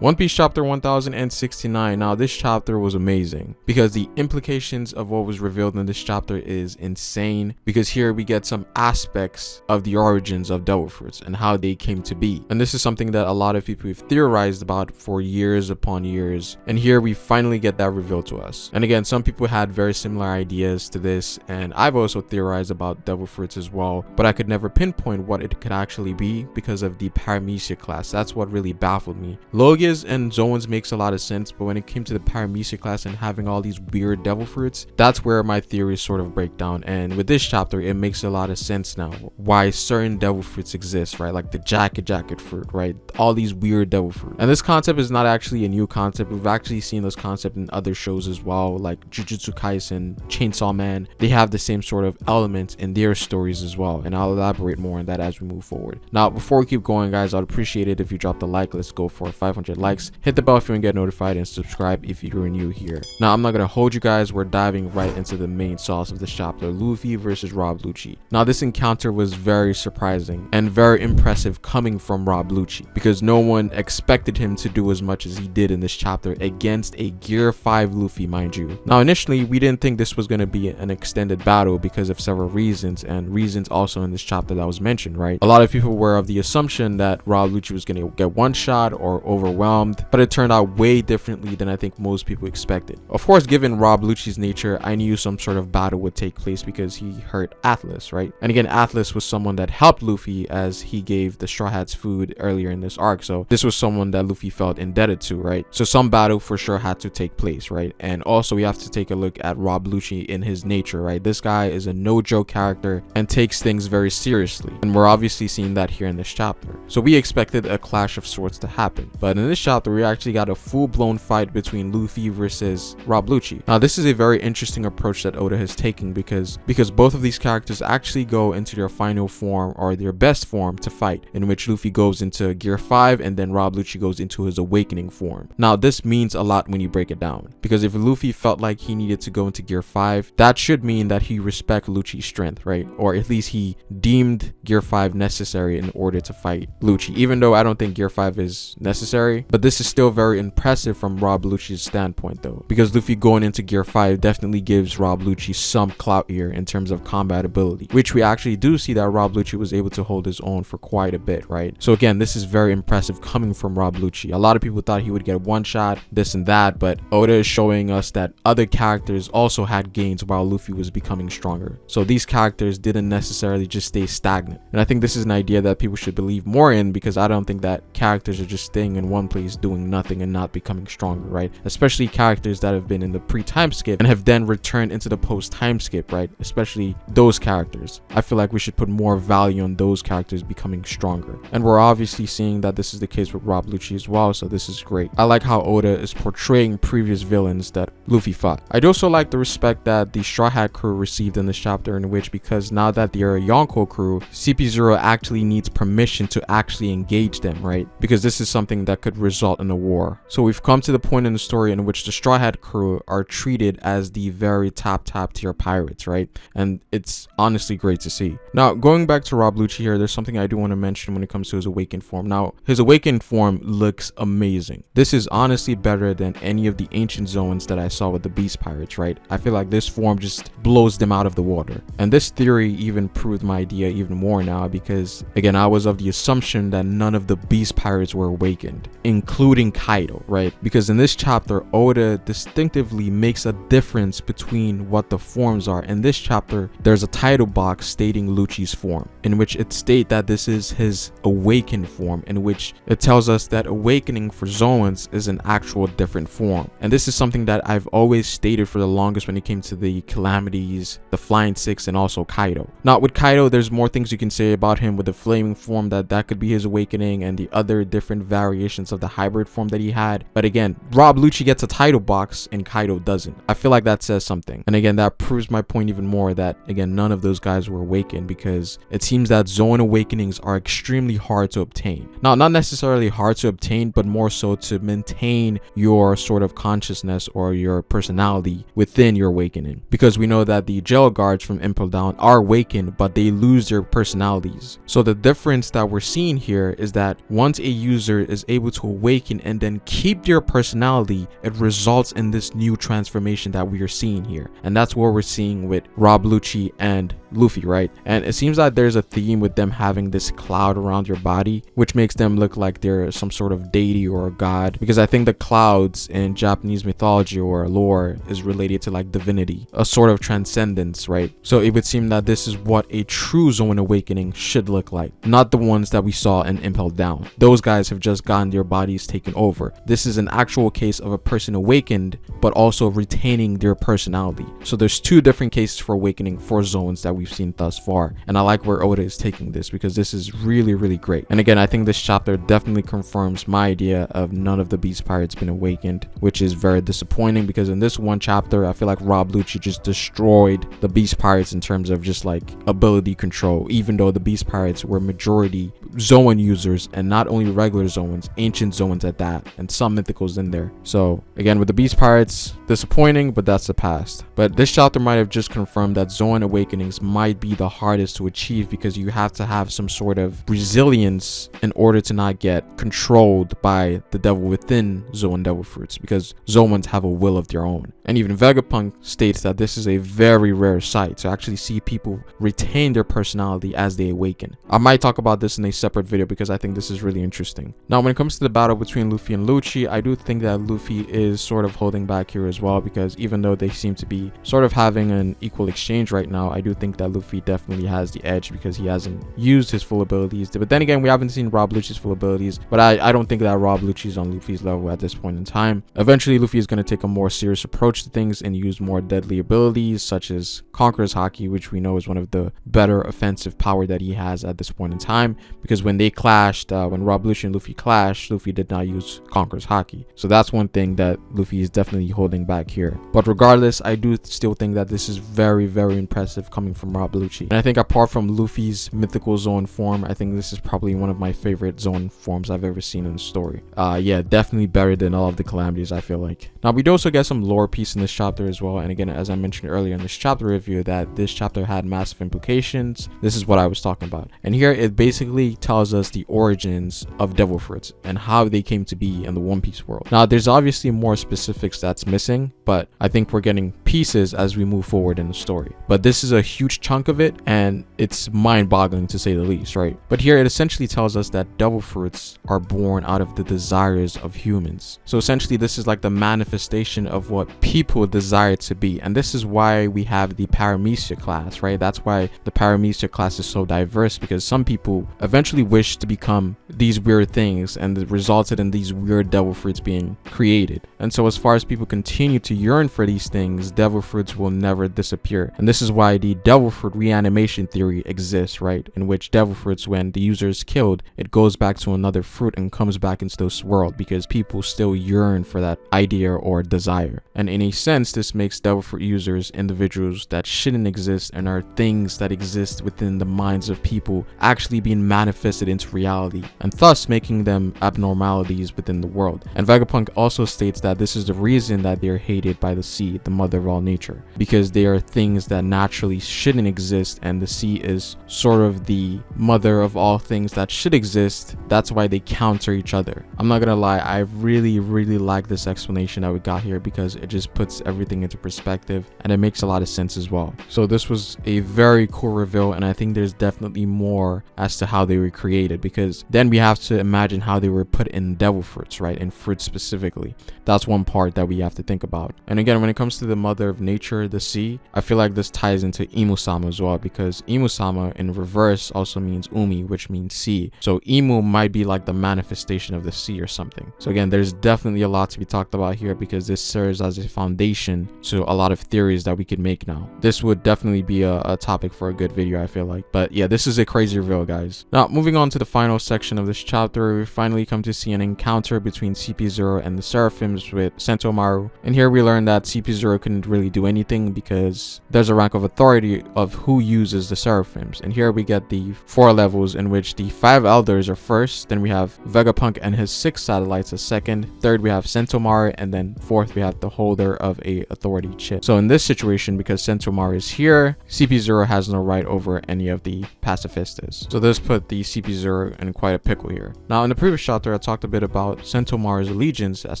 One Piece chapter 1069. Now this chapter was amazing because the implications of what was revealed in this chapter is insane, because here we get some aspects of the origins of devil fruits and how they came to be. And this is something that a lot of people have theorized about for years upon years, and here we finally get that revealed to us. And again, some people had very similar ideas to this, and I've also theorized about devil fruits as well, but I could never pinpoint what it could actually be because of the paramecia class. That's what really baffled me. Logias and Zoans makes a lot of sense, but when it came to the paramecia class and having all these weird devil fruits, that's where my theories sort of break down. And with this chapter, it makes a lot of sense now why certain devil fruits exist, right? Like the jacket fruit, right? All these weird devil fruit. And this concept is not actually a new concept. We've actually seen this concept in other shows as well, like Jujutsu Kaisen, Chainsaw Man. They have the same sort of elements in their stories as well, and I'll elaborate more on that as we move forward. Now, before we keep going, guys, I'd appreciate it if you dropped a like. Let's go for 500 likes. Hit the bell if you want to get notified, and subscribe if you're new here. Now, I'm not gonna hold you guys. We're diving right into the main sauce of this chapter: Luffy versus Rob Lucci. Now, this encounter was very surprising and very impressive coming from Rob Lucci, because no one expected him to do as much as he did in this chapter against a Gear 5 Luffy, mind you. Now, initially, we didn't think this was going to be an extended battle because of several reasons, and reasons also in this chapter that was mentioned, right? A lot of people were of the assumption that Rob Lucci was going to get one shot or overwhelmed, but it turned out way differently than I think most people expected. Of course, given Rob Lucci's nature, I knew some sort of battle would take place because he hurt Atlas, right? And again, Atlas was someone that helped Luffy as he gave the Straw Hats food earlier in this arc, so this was someone that Luffy felt indebted to, right? So some battle for sure had to take place, right? And also we have to take a look at Rob Lucci in his nature, right? This guy is a no joke character and takes things very seriously, and we're obviously seeing that here in this chapter. So we expected a clash of swords to happen, but in this chapter we actually got a full-blown fight between Luffy versus Rob Lucci. Now this is a very interesting approach that Oda has taken, because both of these characters actually go into their final form, or their best form, to fight, in which Luffy goes into Gear 5 and then Rob Lucci goes into his awakening form. Now this means a lot when you break it down, because if Luffy felt like he needed to go into Gear 5, that should mean that he respects Lucci's strength, right? Or at least he deemed Gear 5 necessary in order to fight Lucci, even though I don't think Gear 5 is necessary. But this is still very impressive from Rob Lucci's standpoint though, because Luffy going into Gear 5 definitely gives Rob Lucci some clout here in terms of combat ability, which we actually do see that Rob Lucci was able to hold his own for quite a bit, right? So again, this is very impressive coming from Rob Lucci. A lot of people thought he would get one shot, this and that, but Oda is showing us that other characters also had gains while Luffy was becoming stronger. So these characters didn't necessarily just stay stagnant, and I think this is an idea that people should believe more in, because I don't think that characters are just staying in one place doing nothing and not becoming stronger, right? Especially characters that have been in the pre-time skip and have then returned into the post-time skip, right? Especially those characters. I feel like we should put more value on those characters becoming stronger, and we're obviously seeing that this is the case with Rob Lucci as well, so this is great. I like how Oda is portraying previous villains that Luffy fought. I'd also like the respect that the Straw Hat crew received in this chapter, in which, because now that they're a Yonko crew, CP0 actually needs permission to actually engage them, right? Because this is something that could result in a war. So we've come to the point in the story in which the Straw Hat crew are treated as the very top tier pirates, right? And it's honestly great to see. Now, going back to Rob Lucci here, there's something I do want to mention when it comes to his awakened form. Now, his awakened form looks amazing. This is honestly better than any of the ancient Zoans that I saw with the Beast Pirates, right? I feel like this form just blows them out of the water. And this theory even proved my idea even more now, because again, I was of the assumption that none of the Beast Pirates were awakened, including Kaido, right? Because in this chapter, Oda distinctively makes a difference between what the forms are. In this chapter, there's a title box stating Lucci's form, in which it states that this is his awakened form, in which it tells us that awakening for Zoans is an actual different form. And this is something that I've always stated for the longest when it came to the Calamities, the Flying Six, and also Kaido. Now with Kaido, there's more things you can say about him with the flaming form, that could be his awakening, and the other different variations of the hybrid form that he had. But again, Rob Lucci gets a title box and Kaido doesn't. I feel like that says something. And again, that proves my point even more, that again, none of those guys were awakened, because it seems that Zoan awakenings are extremely hard to obtain. Now, not necessarily hard to obtain, but more so to maintain your sort of consciousness or your personality within your awakening, because we know that the jail guards from Impel Down are awakened, but they lose their personalities. So the difference that we're seeing here is that once a user is able to awaken and then keep their personality, it results in this new transformation that we are seeing here. And that's what we're seeing with Rob Lucci and Luffy, right? And it seems that there's a theme with them having this cloud around your body, which makes them look like they're some sort of deity or a god, because I think the clouds in Japanese mythology or lore is related to like divinity, a sort of transcendence, right? So it would seem that this is what a true Zoan awakening should look like, not the ones that we saw in Impel Down. Those guys have just gotten their bodies taken over. This is an actual case of a person awakened but also retaining their personality. So there's two different cases for awakening for Zoans that we've seen thus far, and I like where Oda is taking this because this is really great. And again, I think this chapter definitely confirms my idea of none of the Beast Pirates been awakened, which is very disappointing because in this one chapter I feel like Rob Lucci just destroyed the Beast Pirates in terms of just like ability control, even though the Beast Pirates were majority Zoan users, and not only regular Zoans, ancient Zoans at that, and some mythicals in there. So again, with the Beast Pirates, disappointing, but that's the past. But this chapter might have just confirmed that Zoan awakenings might be the hardest to achieve because you have to have some sort of resilience in order to not get controlled by the devil within Zoan devil fruits, because Zoans have a will of their own. And even Vegapunk states that this is a very rare sight to actually see people retain their personality as they awaken. I might talk about this in a separate video because I think this is really interesting. Now, when it comes to the battle between Luffy and Lucci, I do think that Luffy is sort of holding back here as well, because even though they seem to be sort of having an equal exchange right now, I do think that Luffy definitely has the edge because he hasn't used his full abilities. But then again, we haven't seen Rob Lucci's full abilities, but I don't think that Rob Lucci is on Luffy's level at this point in time. Eventually, Luffy is going to take a more serious approach to things and use more deadly abilities such as Conqueror's Haki, which we know is one of the better offensive power that he has at this point in time, because when they clashed, when Rob Lucci and Luffy clashed, Luffy did not use Conqueror's Haki. So that's one thing that Luffy is definitely holding back here. But regardless, I do still think that this is very impressive coming from Rob Lucci. And I think apart from Luffy's mythical Zoan form, I think this is probably one of my favorite Zoan forms I've ever seen in the story. Yeah, definitely better than all of the calamities, I feel like. Now, we do also get some lore piece in this chapter as well. And again, as I mentioned earlier in this chapter review, that this chapter had massive implications. This is what I was talking about. And here it basically tells us the origins of devil fruits and how they came to be in the One Piece world. Now, there's obviously more specifics that's missing, but I think we're getting pieces as we move forward in the story. But this is a huge chunk of it, and it's mind-boggling to say the least, right? But here it essentially tells us that devil fruits are born out of the desires of humans. So essentially, this is like the manifestation of what people desire to be. And this is why we have the Paramecia class, right? That's why the Paramecia class is so diverse, because some people eventually wish to become these weird things, and it resulted in these weird devil fruits being created. And so as far as people continue to yearn for these things, devil fruits will never disappear. And this is why the devil fruit reanimation theory exists, right? In which devil fruits, when the user is killed, it goes back to another fruit and comes back into this world, because people still yearn for that idea or desire. And in a sense, this makes devil fruit users individuals that shouldn't exist and are things that exist within the minds of people actually being manifested into reality, and thus making them abnormalities within the world. And Vegapunk also states that this is the reason that they are hated by the sea, the mother of all nature, because they are things that naturally shouldn't exist, and the sea is sort of the mother of all things that should exist. That's why they counter each other. I'm not gonna lie, I really like this explanation that we got here, because it just puts everything into perspective and it makes a lot of sense as well. So this was a very cool reveal, and I think there's definitely more as to how they were created, because then we have to imagine how they were put in devil fruits, right? In fruits specifically. That's one part that we have to think about. And again, when it comes to the mother of nature, the sea, I feel like this ties into Imu-sama as well, because Imu-sama in reverse also means Umi, which means sea. So Imu might be like the manifestation of the sea or something. So again, there's definitely a lot to be talked about here, because this serves as a foundation to a lot of theories that we could make now. This would definitely be a topic for a good video, I feel like. But yeah, this is a crazy reveal, guys. Now, moving on to the final section of this chapter, we finally come to see an encounter between CP0 and the Seraphims with Sentomaru. And here we learn that CP0 couldn't really do anything because there's a rank of authority of who uses the Seraphims. And here we get the 4 levels, in which the 5 elders are first, then we have Vegapunk and his 6 satellites as second, third we have Sentomaru, and then fourth we have the holder of a authority chip. So in this situation, because Sentomaru is here, CP0 has no right over any of the pacifistas. So this put the CP0 in quite a pickle here. Now, in the previous chapter, talked a bit about Sentomaru's allegiance as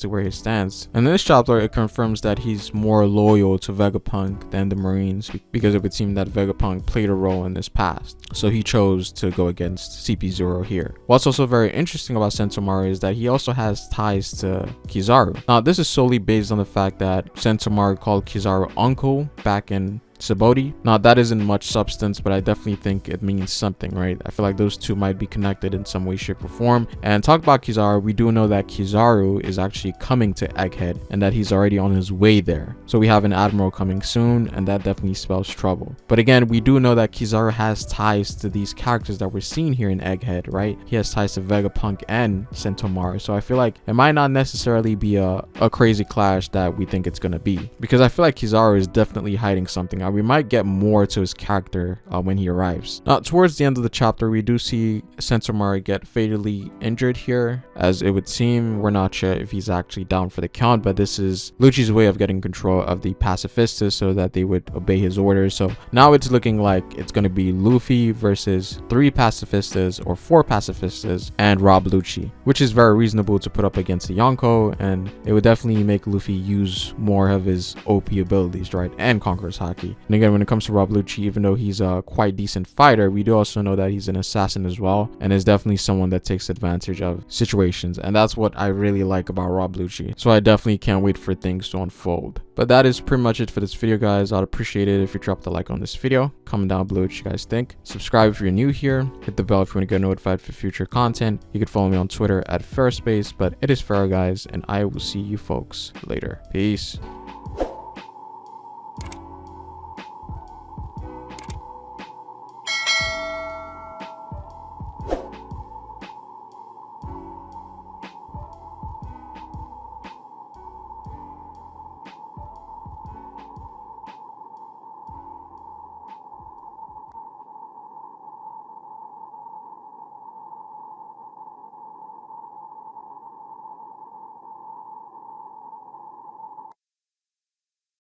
to where he stands. And in this chapter, it confirms that he's more loyal to Vegapunk than the Marines, because it would seem that Vegapunk played a role in his past. So he chose to go against CP0 here. What's also very interesting about Sentomaru is that he also has ties to Kizaru. Now, this is solely based on the fact that Sentomaru called Kizaru uncle back in Saboti. Now, that isn't much substance, but I definitely think it means something, right? I feel like those two might be connected in some way, shape, or form. And talk about Kizaru, we do know that Kizaru is actually coming to Egghead and that he's already on his way there. So we have an admiral coming soon, and that definitely spells trouble. But again, we do know that Kizaru has ties to these characters that we're seeing here in Egghead, right? He has ties to Vegapunk and Sentomaru. So I feel like it might not necessarily be a crazy clash that we think it's gonna be, because I feel like Kizaru is definitely hiding something. We might get more to his character when he arrives. Now, towards the end of the chapter, we do see Sentomaru get fatally injured here. As it would seem, we're not sure if he's actually down for the count, but this is Lucci's way of getting control of the pacifistas so that they would obey his orders. So now it's looking like it's going to be Luffy versus 3 pacifistas or 4 pacifistas and Rob Lucci, which is very reasonable to put up against the Yonko, and it would definitely make Luffy use more of his OP abilities, right? And Conqueror's Haki. And again, when it comes to Rob Lucci, even though he's a quite decent fighter, we do also know that he's an assassin as well, and is definitely someone that takes advantage of situations. And that's what I really like about Rob Lucci. So I definitely can't wait for things to unfold. But that is pretty much it for this video, guys. I'd appreciate it if you dropped a like on this video. Comment down below what you guys think. Subscribe if you're new here. Hit the bell if you want to get notified for future content. You can follow me on Twitter at Ferrospace. But it is Ferro, guys, and I will see you folks later. Peace.